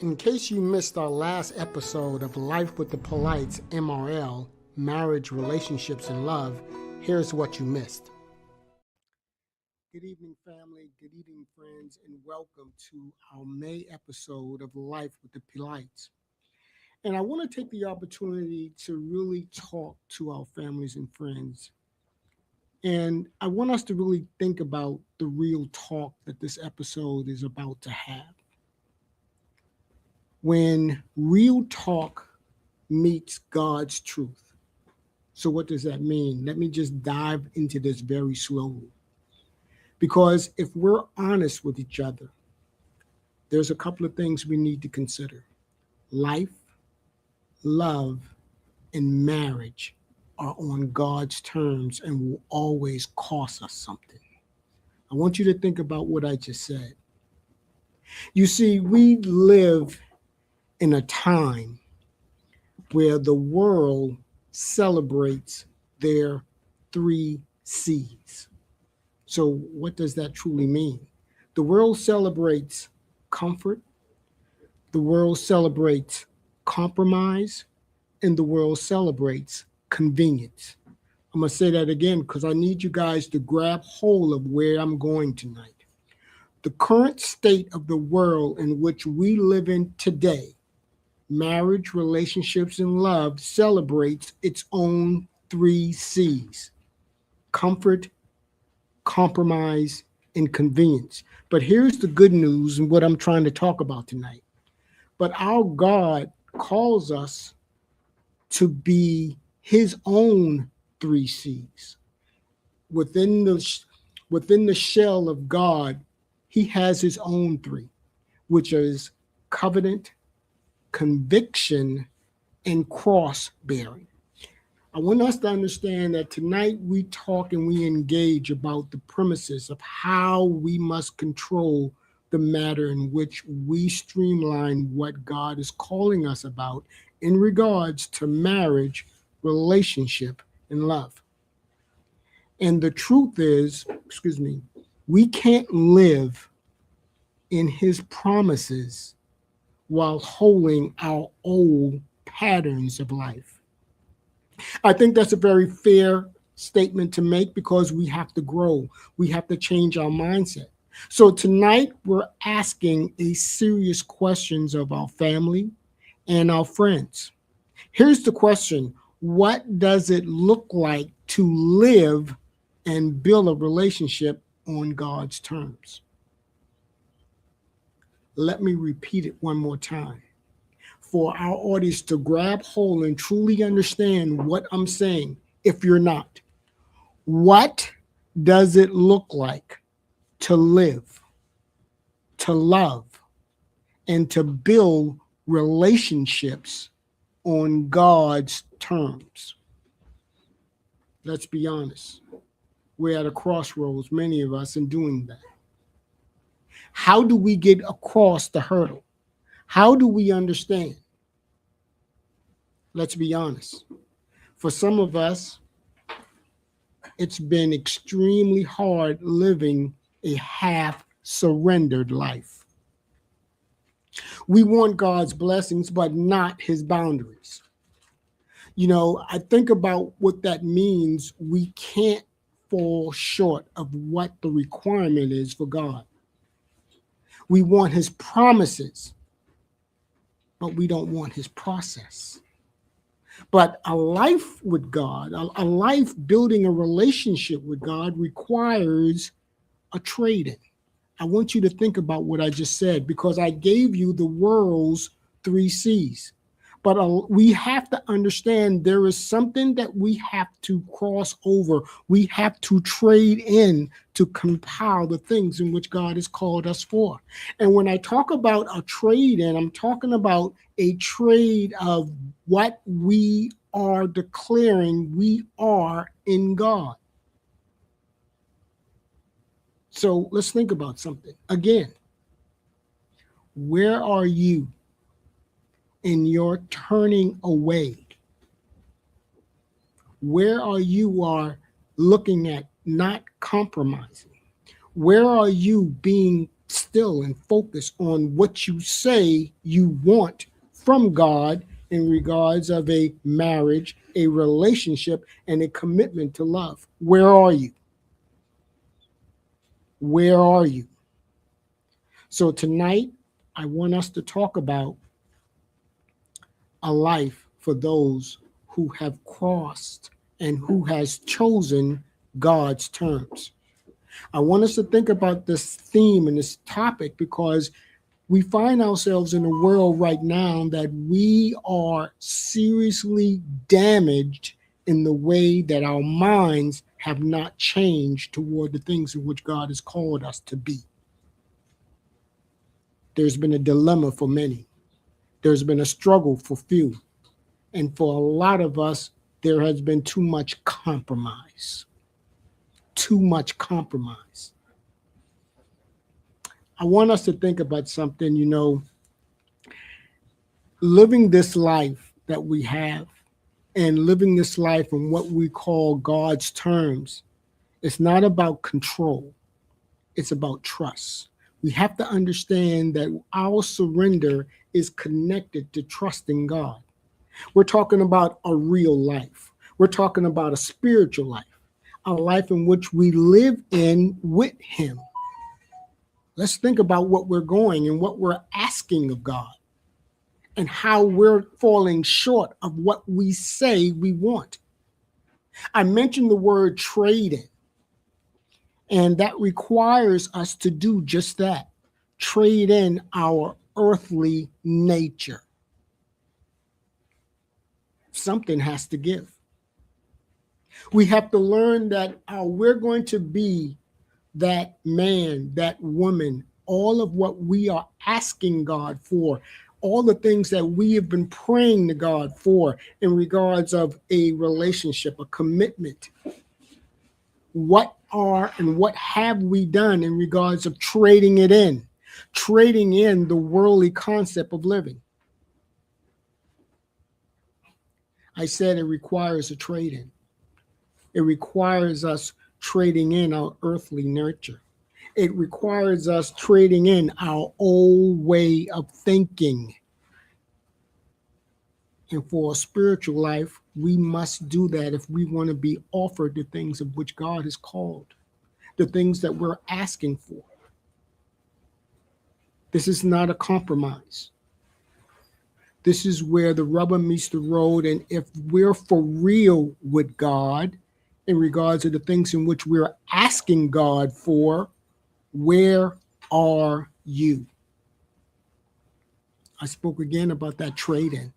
In case you missed our last episode of Life with the Polites, MRL, Marriage, Relationships, and Love, here's what you missed. Good evening, family. Good evening, friends, and welcome to our May episode of Life with the Polites. And I want to take the opportunity to really talk to our families and friends. And I want us to really think about the real talk that this episode is about to have. When real talk meets God's truth. So, what does that mean? Let me just dive into this very slowly. Because if we're honest with each other, there's a couple of things we need to consider. Life, love, and marriage are on God's terms and will always cost us something. I want you to think about what I just said. You see, we live in a time where the world celebrates their 3 C's. So what does that truly mean? The world celebrates comfort, the world celebrates compromise, and the world celebrates convenience. I'm going to say that again because I need you guys to grab hold of where I'm going tonight. The current state of the world in which we live in today, marriage, relationships, and love, celebrates its own 3 C's: comfort, compromise, and convenience. But here's the good news and what I'm trying to talk about tonight. But our God calls us to be his own 3 C's. Within the shell of God, he has his own 3, which is covenant, conviction, and cross bearing. I want us to understand that tonight we talk and we engage about the premises of how we must control the matter in which we streamline what God is calling us about in regards to marriage, relationship, and love. And the truth is, we can't live in his promises while holding our old patterns of life. I think that's a very fair statement to make because we have to grow. We have to change our mindset. So tonight we're asking a serious questions of our family and our friends. Here's the question: what does it look like to live and build a relationship on God's terms? Let me repeat it one more time for our audience to grab hold and truly understand what I'm saying. If you're not, what does it look like to live, to love, and to build relationships on God's terms? Let's be honest. We're at a crossroads, many of us, in doing that. How do we get across the hurdle? How do we understand? Let's be honest. For some of us, it's been extremely hard living a half-surrendered life. We want God's blessings, but not his boundaries. You know, I think about what that means. We can't fall short of what the requirement is for God. We want his promises, but we don't want his process. But a life with God, a life building a relationship with God requires a trade-in. I want you to think about what I just said because I gave you the world's 3 C's. But we have to understand there is something that we have to cross over. We have to trade in to compile the things in which God has called us for. And when I talk about a trade in, I'm talking about a trade of what we are declaring we are in God. So let's think about something. Again, where are you in your turning away? Where are you looking at not compromising? Where are you being still and focus on what you say you want from God in regards of a marriage, a relationship, and a commitment to love. Where are you? Where are you? So tonight, I want us to talk about a life for those who have crossed and who has chosen God's terms. I want us to think about this theme and this topic because we find ourselves in a world right now that we are seriously damaged in the way that our minds have not changed toward the things in which God has called us to be. There's been a dilemma for many. There's been a struggle for few. And for a lot of us, there has been too much compromise. Too much compromise. I want us to think about something, living this life that we have and living this life in what we call God's terms. It's not about control. It's about trust. We have to understand that our surrender is connected to trusting God. We're talking about a real life. We're talking about a spiritual life, a life in which we live in with Him. Let's think about what we're going and what we're asking of God and how we're falling short of what we say we want. I mentioned the word trading, and that requires us to do just that, trade in our earthly nature. Something has to give. We have to learn that we're going to be that man, that woman, all of what we are asking God for, all the things that we have been praying to God for in regards of a relationship, a commitment. What are and what have we done in regards of trading in the worldly concept of living? I said it requires a trade-in. It requires us trading in our earthly nurture. It requires us trading in our old way of thinking. And for a spiritual life, we must do that if we want to be offered the things of which God has called, the things that we're asking for. This is not a compromise. This is where the rubber meets the road. And if we're for real with God in regards to the things in which we're asking God for, where are you? I spoke again about that trade-in.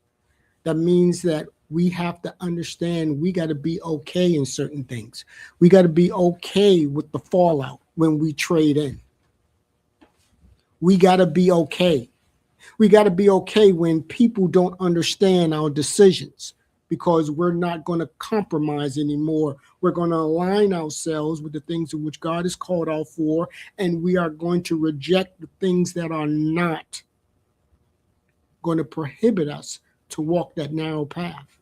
That means that we have to understand we got to be okay in certain things. We got to be okay with the fallout when we trade in. We got to be okay. We got to be okay when people don't understand our decisions because we're not going to compromise anymore. We're going to align ourselves with the things in which God has called out for, and we are going to reject the things that are not going to prohibit us to walk that narrow path.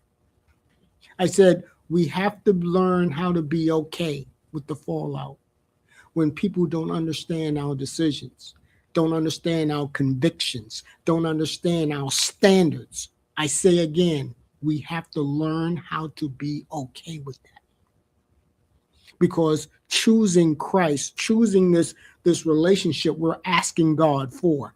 I said we have to learn how to be okay with the fallout when people don't understand our decisions, don't understand our convictions, don't understand our standards. I say again, we have to learn how to be okay with that. Because choosing Christ, choosing this relationship we're asking God for,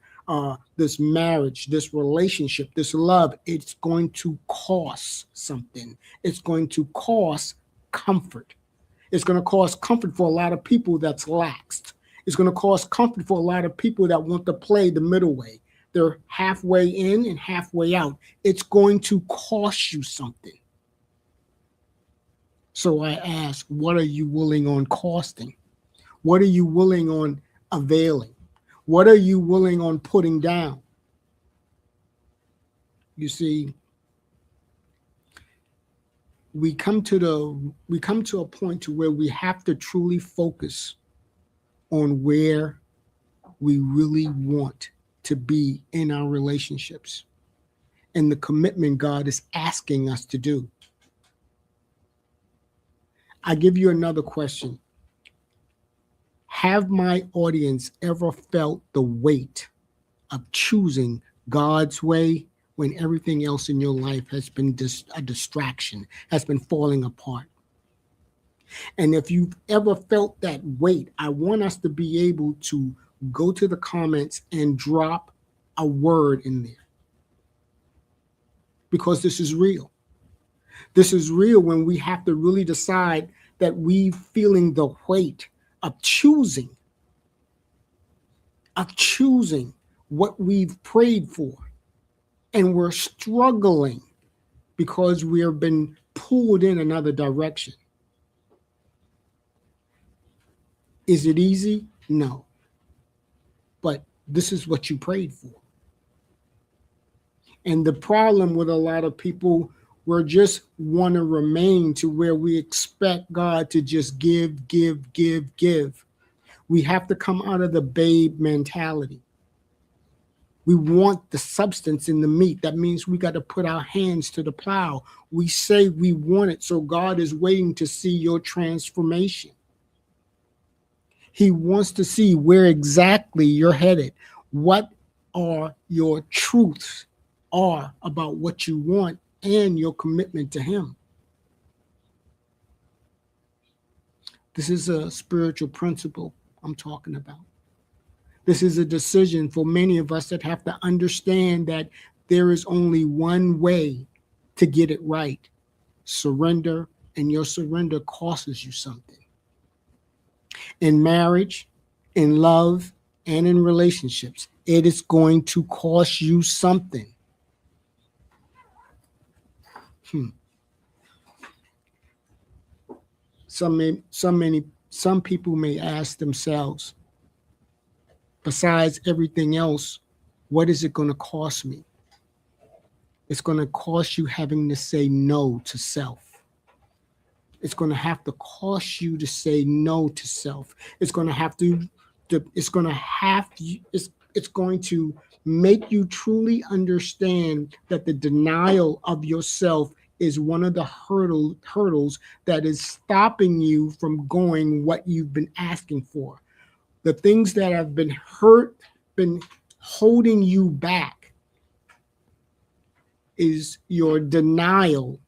this marriage, this relationship, this love, it's going to cost something. It's going to cost comfort. It's going to cost comfort for a lot of people that's laxed. It's going to cost comfort for a lot of people that want to play the middle way. They're halfway in and halfway out. It's going to cost you something. So I ask, what are you willing on costing? What are you willing on availing? What are you willing on putting down? You see, we come to a point to where we have to truly focus on where we really want to be in our relationships and the commitment God is asking us to do. I give you another question. Have my audience ever felt the weight of choosing God's way when everything else in your life has been a distraction, has been falling apart? And if you've ever felt that weight, I want us to be able to go to the comments and drop a word in there, because this is real. This is real when we have to really decide that we feeling the weight of choosing what we've prayed for. And we're struggling because we have been pulled in another direction. Is it easy? No. But this is what you prayed for. And the problem with a lot of people, we just want to remain to where we expect God to just give. We have to come out of the babe mentality. We want the substance in the meat. That means we got to put our hands to the plow. We say we want it, so God is waiting to see your transformation. He wants to see where exactly you're headed. What are your truths are about what you want and your commitment to Him. This is a spiritual principle I'm talking about. This is a decision for many of us that have to understand that there is only one way to get it right. Surrender, and your surrender costs you something. In marriage, in love, and in relationships, it is going to cost you something. Some people may ask themselves, besides everything else, what is it going to cost me? It's going to cost you having to say no to self. It's going to have to cost you to say no to self. It's going to make you truly understand that the denial of yourself is one of the hurdles that is stopping you from going what you've been asking for. The things that have been holding you back is your denial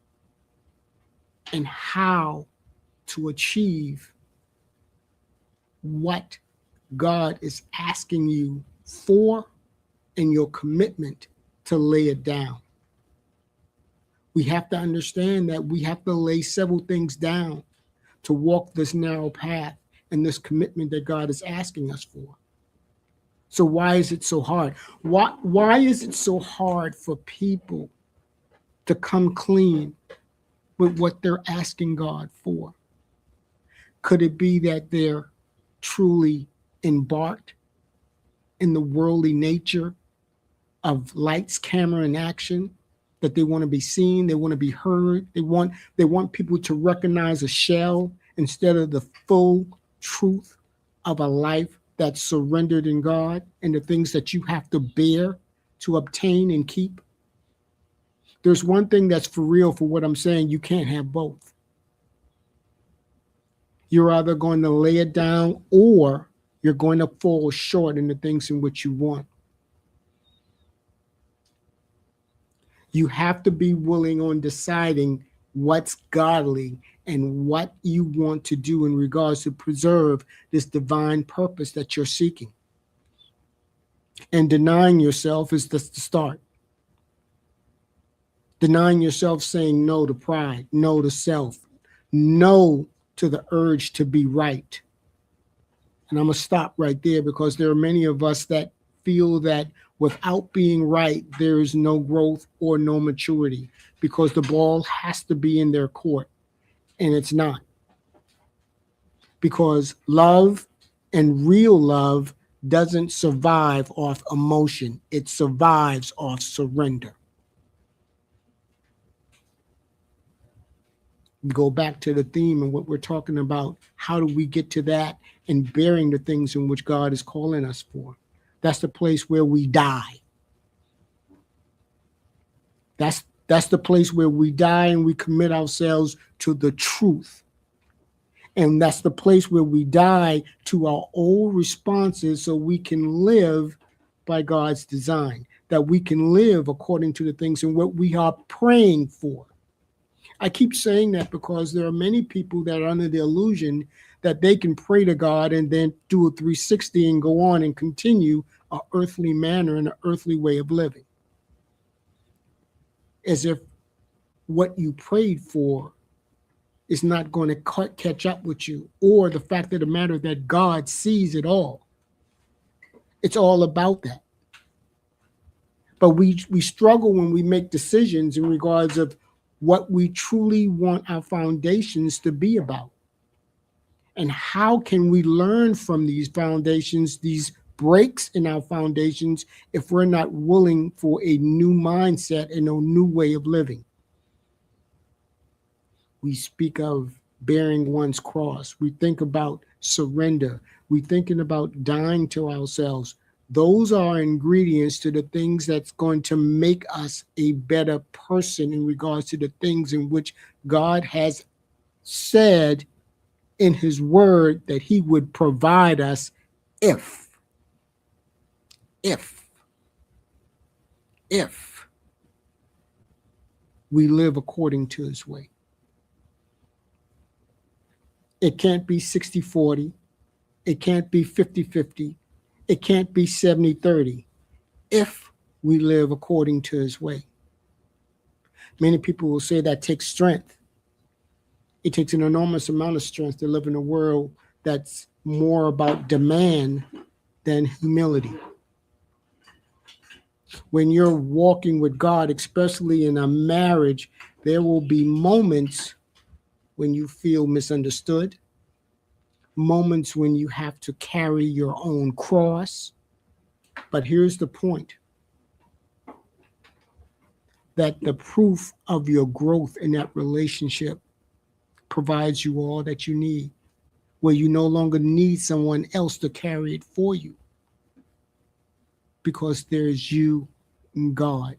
and how to achieve what God is asking you for, and your commitment to lay it down. We have to understand that we have to lay several things down to walk this narrow path and this commitment that God is asking us for. So why is it so hard? Why is it so hard for people to come clean with what they're asking God for? Could it be that they're truly embarked in the worldly nature of lights, camera, and action, that they want to be seen, they want to be heard, they want people to recognize a shell instead of the full truth of a life that's surrendered in God and the things that you have to bear to obtain and keep? There's one thing that's for real for what I'm saying: you can't have both. You're either going to lay it down or you're going to fall short in the things in which you want. You have to be willing on deciding what's godly and what you want to do in regards to preserve this divine purpose that you're seeking. And denying yourself is the start. Denying yourself, saying no to pride, no to self, no to the urge to be right. And I'm going to stop right there, because there are many of us that feel that without being right, there is no growth or no maturity, because the ball has to be in their court, and it's not. Because love and real love doesn't survive off emotion. It survives off surrender. We go back to the theme and what we're talking about. How do we get to that and bearing the things in which God is calling us for? That's the place where we die. That's the place where we die and we commit ourselves to the truth. And that's the place where we die to our old responses so we can live by God's design, that we can live according to the things and what we are praying for. I keep saying that because there are many people that are under the illusion that they can pray to God and then do a 360 and go on and continue an earthly manner and an earthly way of living. As if what you prayed for is not going to catch up with you, or the fact of the matter that God sees it all. It's all about that. But we struggle when we make decisions in regards of what we truly want our foundations to be about. And how can we learn from these foundations, these breaks in our foundations, if we're not willing for a new mindset and a new way of living? We speak of bearing one's cross. We think about surrender. We're thinking about dying to ourselves. Those are ingredients to the things that's going to make us a better person in regards to the things in which God has said in his word that he would provide us if we live according to his way. It can't be 60-40. It can't be 50-50. It can't be 70-30 if we live according to his way. Many people will say that takes strength. It takes an enormous amount of strength to live in a world that's more about demand than humility. When you're walking with God, especially in a marriage, there will be moments when you feel misunderstood, moments when you have to carry your own cross. But here's the point, that the proof of your growth in that relationship provides you all that you need, where you no longer need someone else to carry it for you, because there's you and God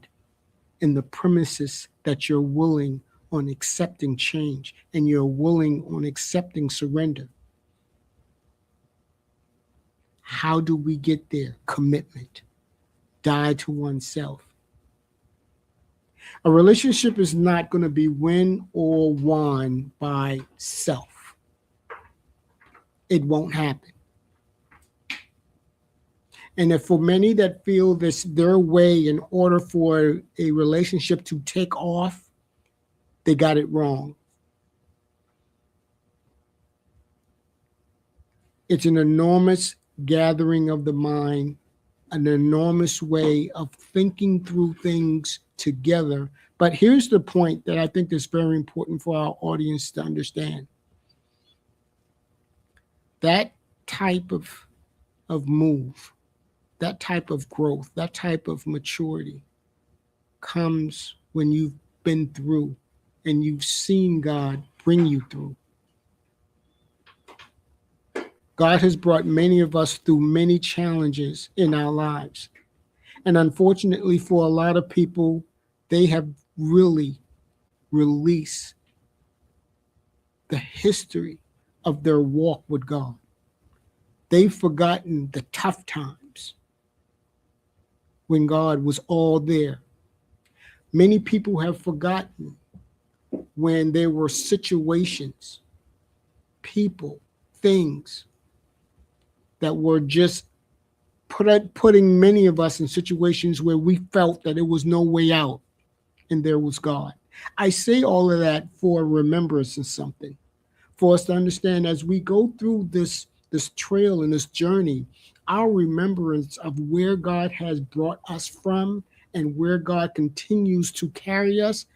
in the premises that you're willing on accepting change and you're willing on accepting surrender. How do we get there? Commitment. Die to oneself. A relationship is not going to be win or won by self. It won't happen. And if for many that feel this their way in order for a relationship to take off, they got it wrong. It's an enormous gathering of the mind, an enormous way of thinking through things together. But here's the point that I think is very important for our audience to understand. That type of move, that type of growth, that type of maturity comes when you've been through and you've seen God bring you through. God has brought many of us through many challenges in our lives. And unfortunately for a lot of people, they have really released the history of their walk with God. They've forgotten the tough times when God was all there. Many people have forgotten when there were situations, people, things that were just putting many of us in situations where we felt that there was no way out and there was God. I say all of that for remembrance of something, for us to understand as we go through this trail and this journey, our remembrance of where God has brought us from and where God continues to carry us,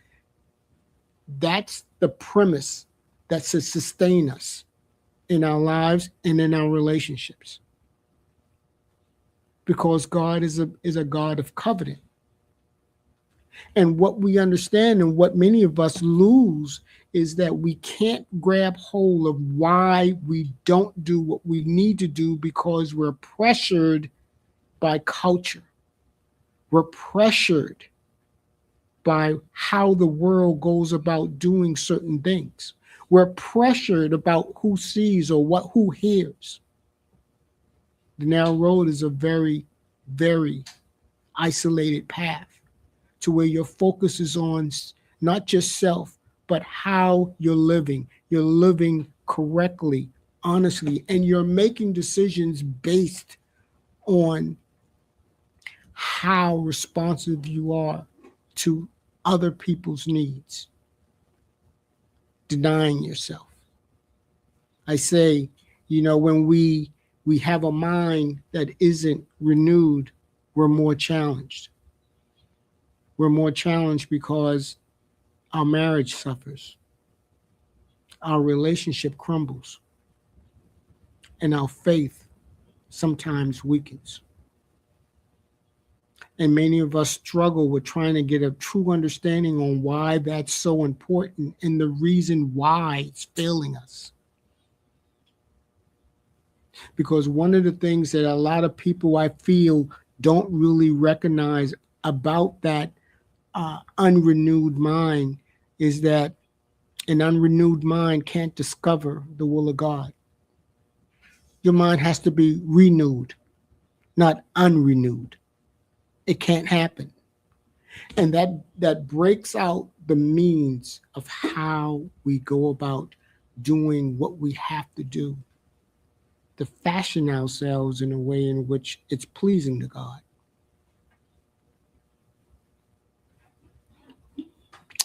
that's the premise that should sustain us in our lives and in our relationships. Because God is a God of covenant. And what we understand and what many of us lose is that we can't grab hold of why we don't do what we need to do because we're pressured by culture. We're pressured by how the world goes about doing certain things. We're pressured about who sees or who hears. The narrow road is a very, very isolated path to where your focus is on not just self, but how you're living. You're living correctly, honestly, and you're making decisions based on how responsive you are to other people's needs, denying yourself. I say, when we have a mind that isn't renewed, we're more challenged. We're more challenged because our marriage suffers, our relationship crumbles, and our faith sometimes weakens. And many of us struggle with trying to get a true understanding on why that's so important and the reason why it's failing us. Because one of the things that a lot of people, I feel, don't really recognize about that unrenewed mind is that an unrenewed mind can't discover the will of God. Your mind has to be renewed, not unrenewed. It can't happen. And that breaks out the means of how we go about doing what we have to do to fashion ourselves in a way in which it's pleasing to God.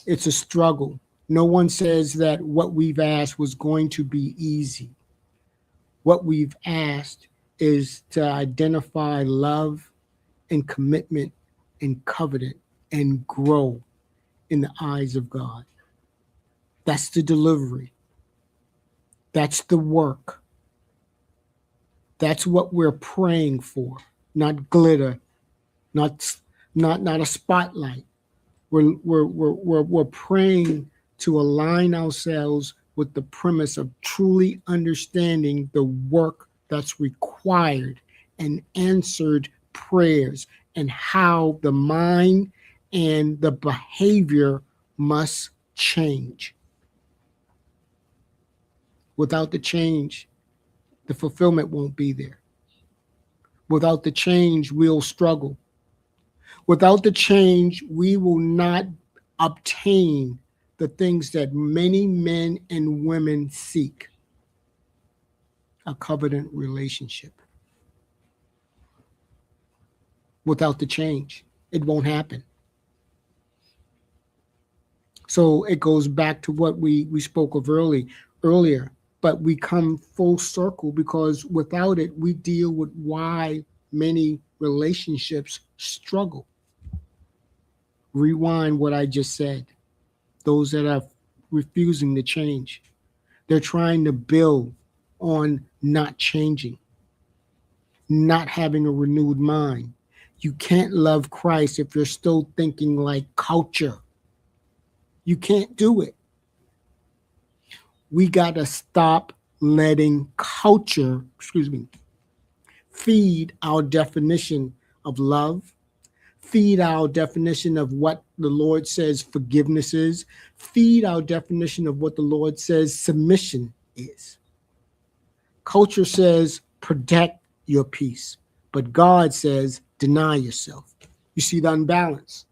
It's a struggle. No one says that what we've asked was going to be easy. What we've asked is to identify love and commitment and covenant and grow in the eyes of God. That's the delivery. That's the work. That's what we're praying for, not glitter, not a spotlight. We're praying to align ourselves with the premise of truly understanding the work that's required and answered prayers and how the mind and the behavior must change. Without the change, the fulfillment won't be there. Without the change, we'll struggle. Without the change, we will not obtain the things that many men and women seek: a covenant relationship. Without the change, it won't happen. So it goes back to what we spoke of earlier, but we come full circle because without it, we deal with why many relationships struggle. Rewind what I just said. Those that are refusing to change, they're trying to build on not changing, not having a renewed mind. You can't love Christ if you're still thinking like culture. You can't do it. We got to stop letting culture, feed our definition of love, feed our definition of what the Lord says forgiveness is, feed our definition of what the Lord says submission is. Culture says protect your peace, but God says deny yourself. You see the unbalance?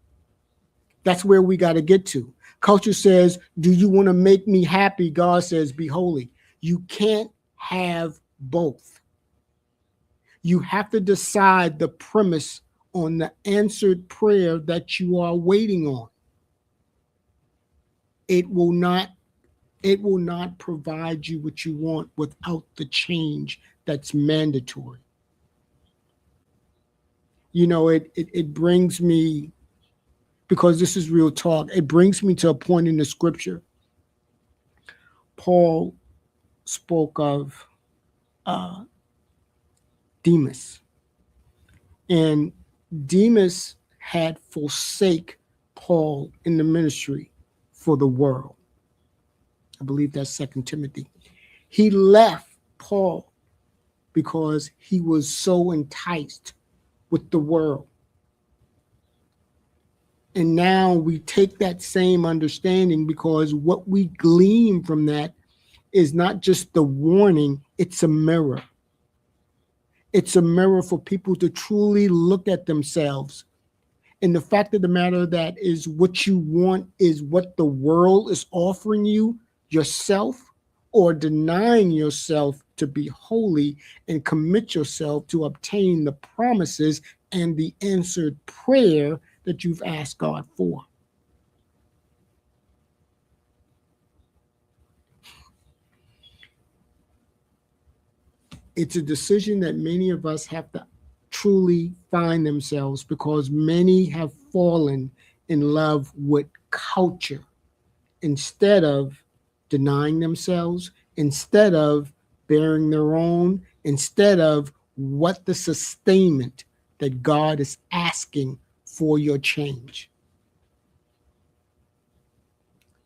That's where we got to get to. Culture says, do you want to make me happy? God says, be holy. You can't have both. You have to decide the premise on the answered prayer that you are waiting on. It will not provide you what you want without the change that's mandatory. It brings me, because this is real talk, it brings me to a point in the scripture. Paul spoke of Demas. And Demas had forsake Paul in the ministry for the world. I believe that's 2 Timothy. He left Paul because he was so enticed with the world. And now we take that same understanding because what we glean from that is not just the warning, it's a mirror. It's a mirror for people to truly look at themselves. And the fact of the matter that is what you want is what the world is offering you, yourself, or denying yourself to be holy and commit yourself to obtain the promises and the answered prayer that you've asked God for. It's a decision that many of us have to truly find themselves, because many have fallen in love with culture instead of denying themselves, instead of bearing their own, instead of what the sustainment that God is asking for your change.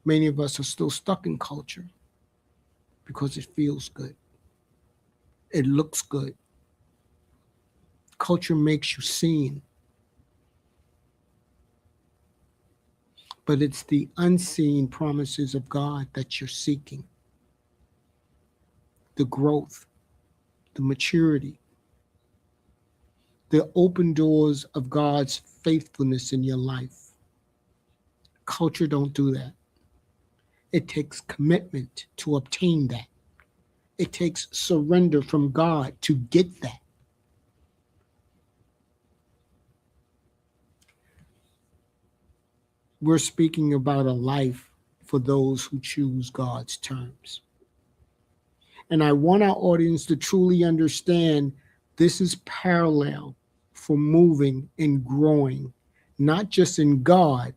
Many of us are still stuck in culture because it feels good. It looks good. Culture makes you seen. But it's the unseen promises of God that you're seeking. The growth, the maturity, the open doors of God's faithfulness in your life. Culture don't do that. It takes commitment to obtain that. It takes surrender from God to get that. We're speaking about a life for those who choose God's terms. And I want our audience to truly understand this is parallel for moving and growing, not just in God,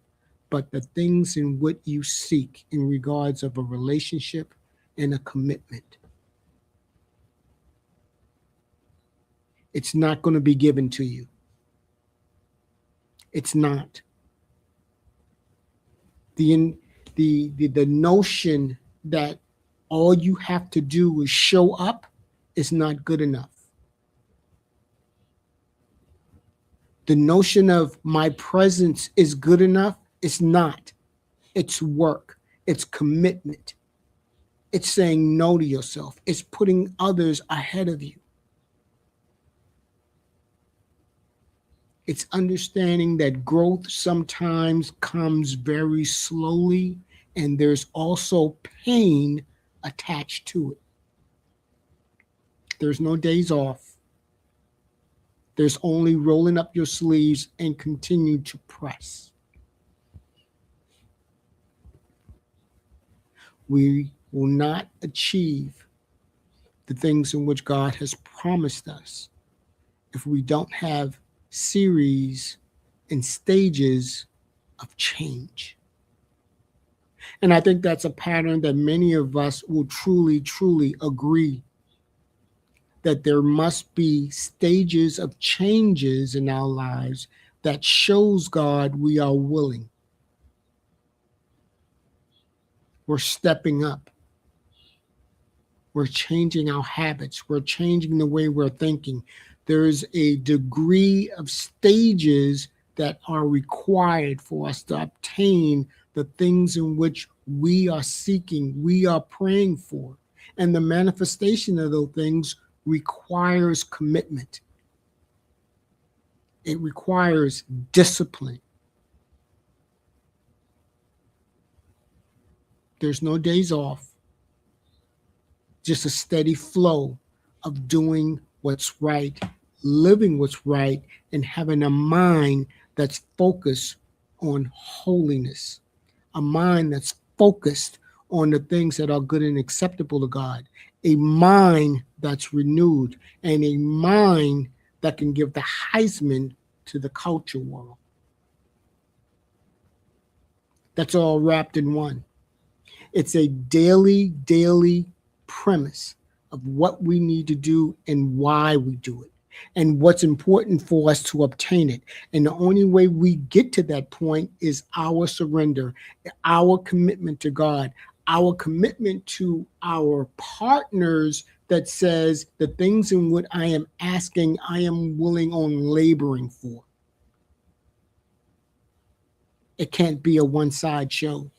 but the things in what you seek in regards of a relationship and a commitment. It's not going to be given to you. It's not. The notion that all you have to do is show up is not good enough. The notion of my presence is good enough is not. It's work. It's commitment. It's saying no to yourself. It's putting others ahead of you. It's understanding that growth sometimes comes very slowly, and there's also pain attached to it. There's no days off. There's only rolling up your sleeves and continue to press. We will not achieve the things in which God has promised us if we don't have series and stages of change. And I think that's a pattern that many of us will truly, truly agree that there must be stages of changes in our lives that shows God we are willing. We're stepping up. We're changing our habits. We're changing the way we're thinking. There's a degree of stages that are required for us to obtain the things in which we are seeking, we are praying for. And the manifestation of those things requires commitment. It requires discipline. There's no days off, just a steady flow of doing what's right, living what's right, and having a mind that's focused on holiness, a mind that's focused on the things that are good and acceptable to God, a mind that's renewed, and a mind that can give the Heisman to the culture world. That's all wrapped in one. It's a daily premise of what we need to do and why we do it, and what's important for us to obtain it. And the only way we get to that point is our surrender, our commitment to God, our commitment to our partners that says the things in what I am asking, I am willing on laboring for. It can't be a one-side show.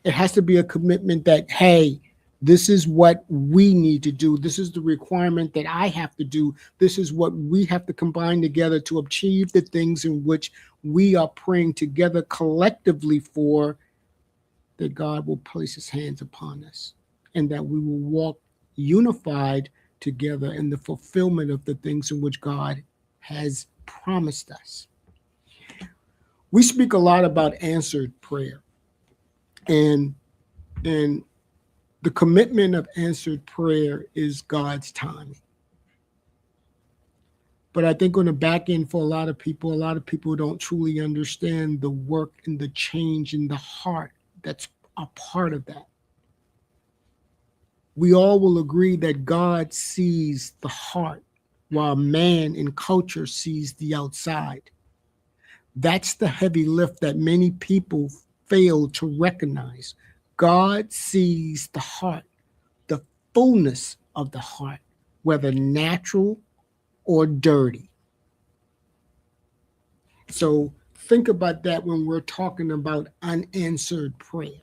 It has to be a commitment that, hey, This is what we need to do. This is the requirement that I have to do. This is what we have to combine together to achieve the things in which we are praying together collectively for, that God will place his hands upon us and that we will walk unified together in the fulfillment of the things in which God has promised us. We speak a lot about answered prayer, and the commitment of answered prayer is God's timing. But I think on the back end for a lot of people don't truly understand the work and the change in the heart that's a part of that. We all will agree that God sees the heart while man in culture sees the outside. That's the heavy lift that many people fail to recognize. God sees the heart, the fullness of the heart, whether natural or dirty. So think about that when we're talking about unanswered prayer.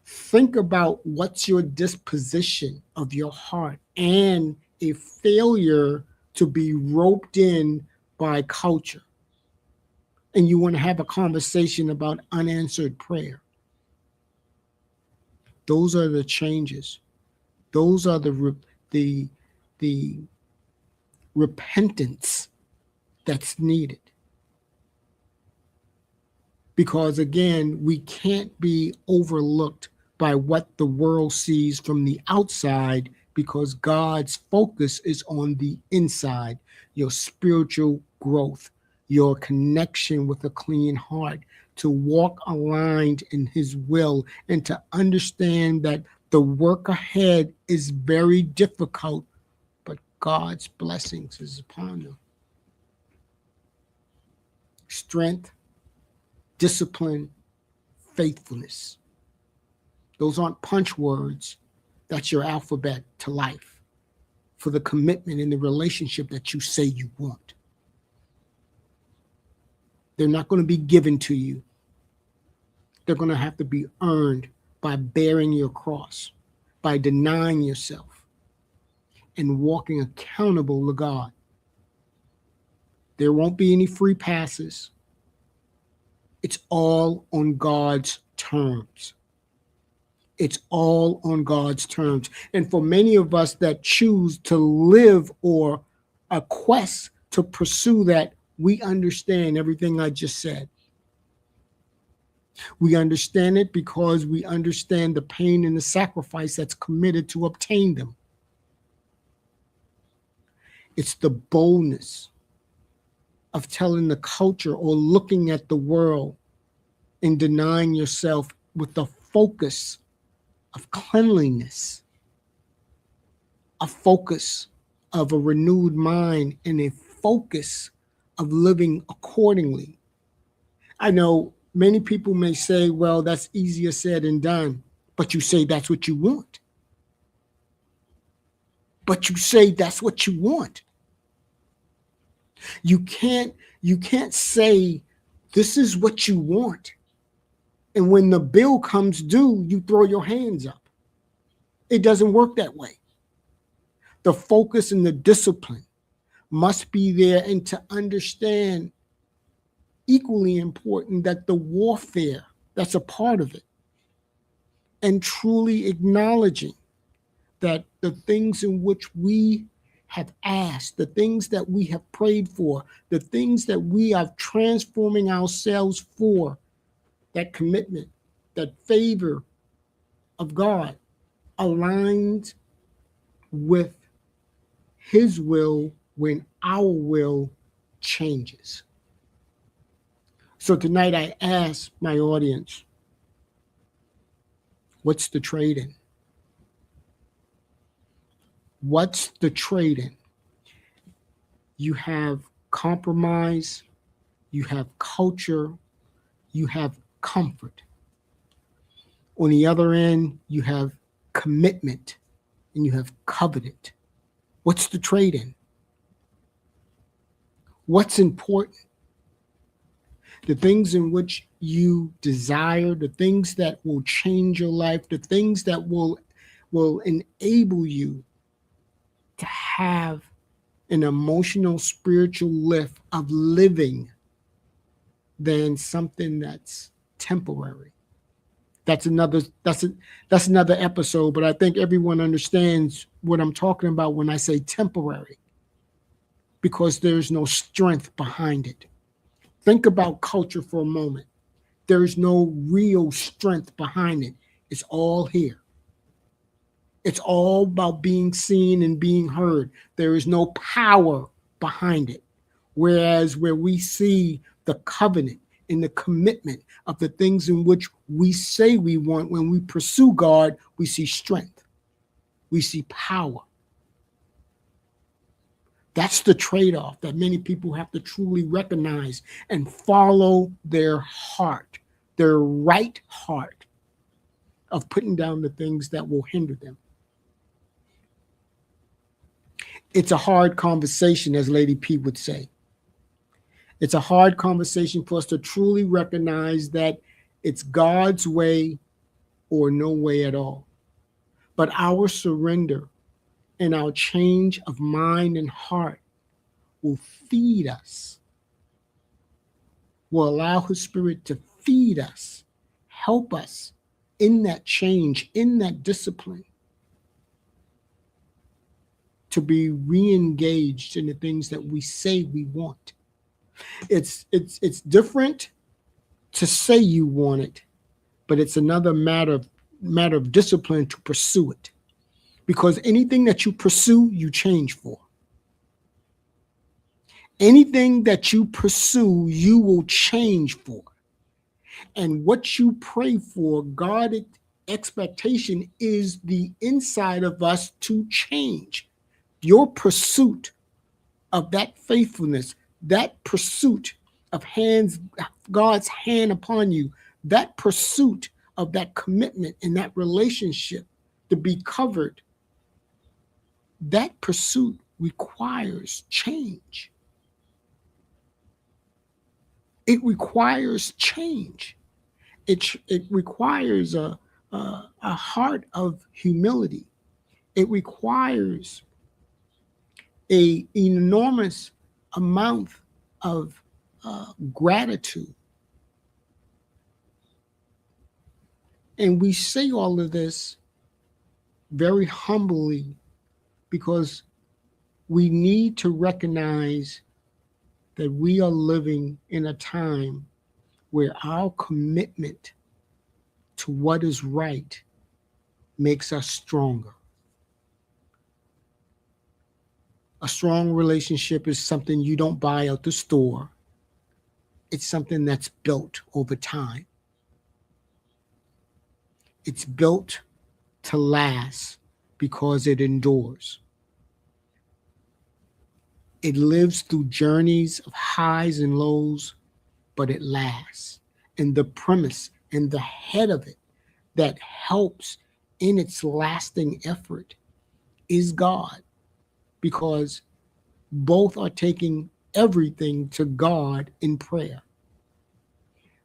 Think about what's your disposition of your heart and a failure to be roped in by culture. And you want to have a conversation about unanswered prayer. Those are the changes. Those are the repentance that's needed. Because again, we can't be overlooked by what the world sees from the outside, because God's focus is on the inside, your spiritual growth, your connection with a clean heart, to walk aligned in his will, and to understand that the work ahead is very difficult, but God's blessings is upon them. Strength, discipline, faithfulness. Those aren't punch words. That's your alphabet to life for the commitment in the relationship that you say you want. They're not going to be given to you. They're going to have to be earned by bearing your cross, by denying yourself, and walking accountable to God. There won't be any free passes. It's all on God's terms. It's all on God's terms. And for many of us that choose to live or a quest to pursue that, we understand everything I just said. We understand it because we understand the pain and the sacrifice that's committed to obtain them. It's the boldness of telling the culture or looking at the world and denying yourself with the focus of cleanliness, a focus of a renewed mind, and a focus of living accordingly. I know many people may say, well, that's easier said than done, but you say that's what you want. But you say that's what you want. You can't say this is what you want, and when the bill comes due, you throw your hands up. It doesn't work that way. The focus and the discipline must be there, and to understand, equally important, that the warfare that's a part of it, and truly acknowledging that the things in which we have asked, the things that we have prayed for, the things that we are transforming ourselves for, that commitment, that favor of God aligned with his will when our will changes. So tonight I ask my audience, what's the trade-in? What's the trade-in? You have compromise, you have culture, you have comfort. On the other end, you have commitment and you have covenant. What's the trade-in? What's important? The things in which you desire, the things that will change your life, the things that will will enable you to have an emotional, spiritual lift of living than something that's temporary. That's another episode, but I think everyone understands what I'm talking about when I say temporary, because there's no strength behind it. Think about culture for a moment. There's no real strength behind it. It's all here. It's all about being seen and being heard. There is no power behind it. Whereas where we see the covenant and the commitment of the things in which we say we want, when we pursue God, we see strength. We see power. That's the trade-off that many people have to truly recognize and follow their heart, their right heart, of putting down the things that will hinder them. It's a hard conversation, as Lady P would say. It's a hard conversation for us to truly recognize that it's God's way or no way at all. But our surrender and our change of mind and heart will feed us, will allow His Spirit to feed us, help us in that change, in that discipline, to be re-engaged in the things that we say we want. It's different to say you want it, but it's another matter of discipline to pursue it. Because anything that you pursue, you change for. Anything that you pursue, you will change for. And what you pray for, God's expectation is the inside of us to change. Your pursuit of that faithfulness, that pursuit of God's hand upon you, that pursuit of that commitment and that relationship to be covered, that pursuit requires change. It requires change. It requires a heart of humility. It requires an enormous amount of gratitude. And we say all of this very humbly because we need to recognize that we are living in a time where our commitment to what is right makes us stronger. A strong relationship is something you don't buy out the store. It's something that's built over time. It's built to last because it endures. It lives through journeys of highs and lows, but it lasts. And the premise and the head of it that helps in its lasting effort is God, because both are taking everything to God in prayer.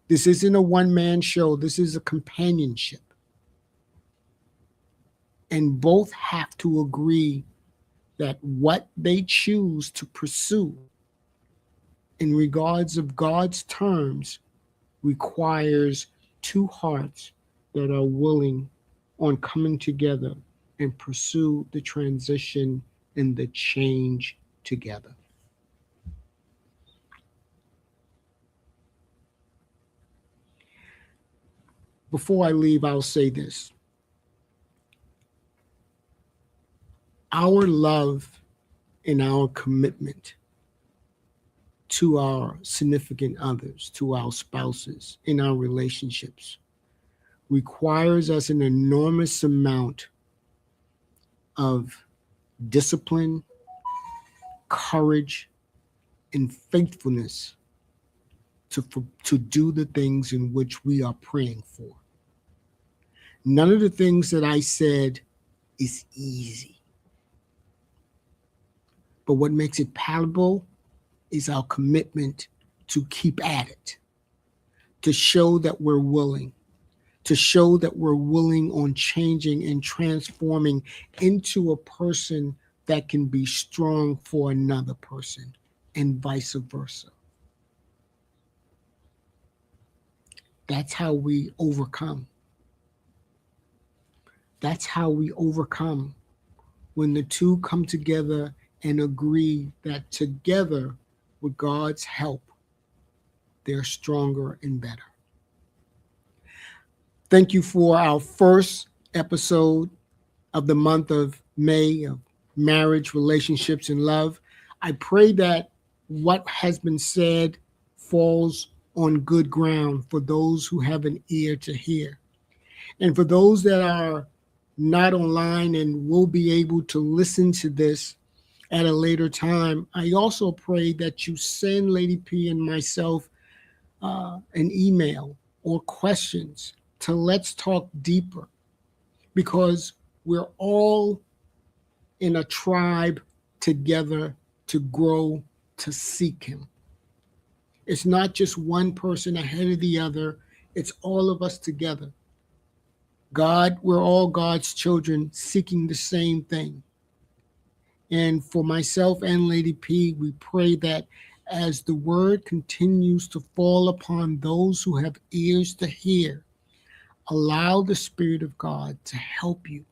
This isn't a one-man show. This is a companionship. And both have to agree that what they choose to pursue in regards of God's terms requires two hearts that are willing on coming together and pursue the transition and the change together. Before I leave, I'll say this. Our love and our commitment to our significant others, to our spouses, in our relationships, requires us an enormous amount of discipline, courage, and faithfulness to do the things in which we are praying for. None of the things that I said is easy. But what makes it palatable is our commitment to keep at it, to show that we're willing, to show that we're willing on changing and transforming into a person that can be strong for another person and vice versa. That's how we overcome. That's how we overcome, when the two come together and agree that together, with God's help, they're stronger and better. Thank you for our first episode of the month of May of marriage, relationships, and love. I pray that what has been said falls on good ground for those who have an ear to hear. And for those that are not online and will be able to listen to this at a later time, I also pray that you send Lady P and myself an email or questions to Let's Talk Deeper, because we're all in a tribe together to grow, to seek Him. It's not just one person ahead of the other, it's all of us together. God, we're all God's children seeking the same thing. And for myself and Lady P, we pray that as the word continues to fall upon those who have ears to hear, allow the Spirit of God to help you,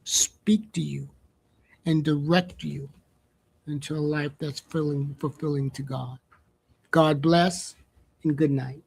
speak to you, and direct you into a life that's fulfilling to God. God bless and good night.